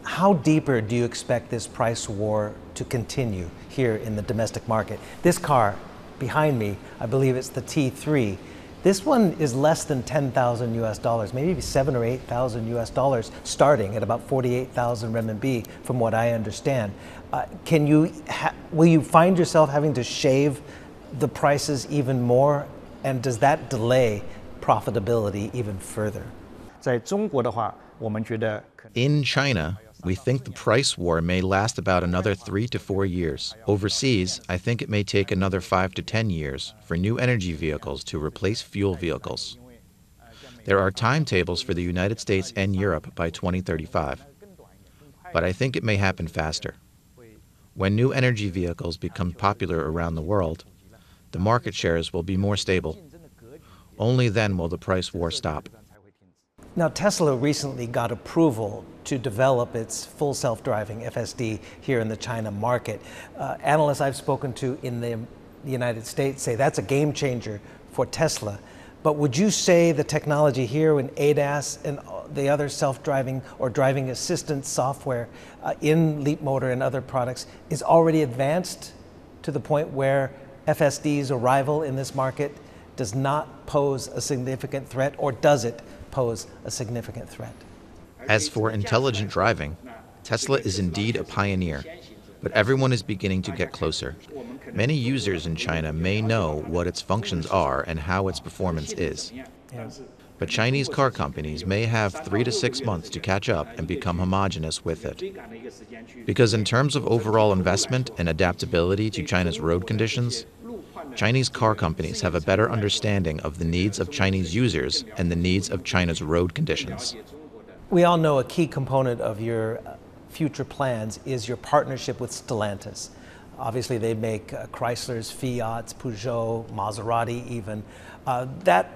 How deeper do you expect this price war to continue here in the domestic market? This car behind me, I believe it's the T3. This one is less than 10,000 US dollars, maybe 7 or 8,000 US dollars, starting at about 48,000 renminbi, from what I understand. Will you find yourself having to shave the prices even more, and does that delay profitability even further? In China, we think the price war may last about another 3 to 4 years. Overseas, I think it may take another 5 to 10 years for new energy vehicles to replace fuel vehicles. There are timetables for the United States and Europe by 2035, but I think it may happen faster. When new energy vehicles become popular around the world, the market shares will be more stable. Only then will the price war stop. Now, Tesla recently got approval to develop its full self-driving FSD here in the China market. Analysts I've spoken to in the United States say that's a game changer for Tesla. But would you say the technology here in ADAS and the other self-driving or driving assistance software in Leapmotor and other products is already advanced to the point where FSD's arrival in this market does not pose a significant threat, or does it pose a significant threat? As for intelligent driving, Tesla is indeed a pioneer, but everyone is beginning to get closer. Many users in China may know what its functions are and how its performance is. But Chinese car companies may have 3 to 6 months to catch up and become homogeneous with it. Because in terms of overall investment and adaptability to China's road conditions, Chinese car companies have a better understanding of the needs of Chinese users and the needs of China's road conditions. We all know a key component of your future plans is your partnership with Stellantis. Obviously, they make Chryslers, Fiats, Peugeot, Maserati even. That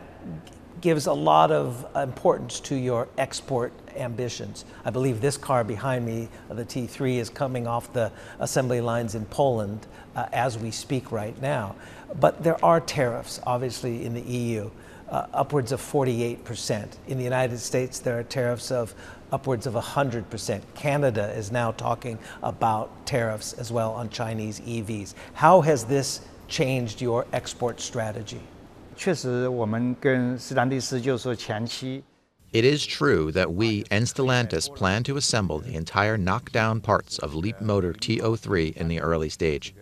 gives a lot of importance to your export ambitions. I believe this car behind me, the T3, is coming off the assembly lines in Poland as we speak right now. But there are tariffs, obviously, in the EU, upwards of 48%. In the United States, there are tariffs of upwards of 100%. Canada is now talking about tariffs as well on Chinese EVs. How has this changed your export strategy? It is true that we and Stellantis plan to assemble the entire knockdown parts of Leapmotor T03 in the early stage.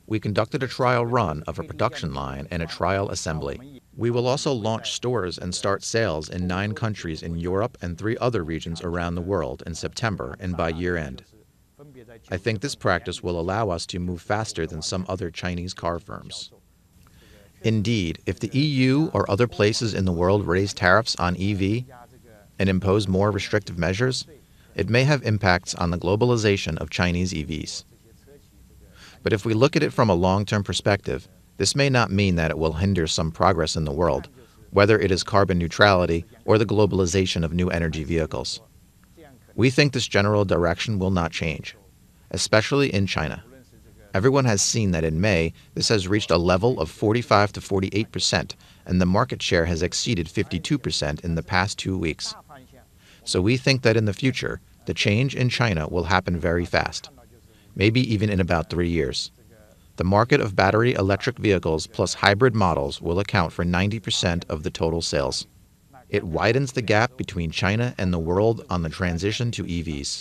We conducted a trial run of a production line and a trial assembly. We will also launch stores and start sales in 9 countries in Europe and 3 other regions around the world in September and by year-end. I think this practice will allow us to move faster than some other Chinese car firms. Indeed, if the EU or other places in the world raise tariffs on EV and impose more restrictive measures, it may have impacts on the globalization of Chinese EVs. But if we look at it from a long-term perspective, this may not mean that it will hinder some progress in the world, whether it is carbon neutrality or the globalization of new energy vehicles. We think this general direction will not change, especially in China. Everyone has seen that in May, this has reached a level of 45 to 48%, and the market share has exceeded 52% in the past 2 weeks. So we think that in the future, the change in China will happen very fast, maybe even in about 3 years. The market of battery electric vehicles plus hybrid models will account for 90% of the total sales. It widens the gap between China and the world on the transition to EVs.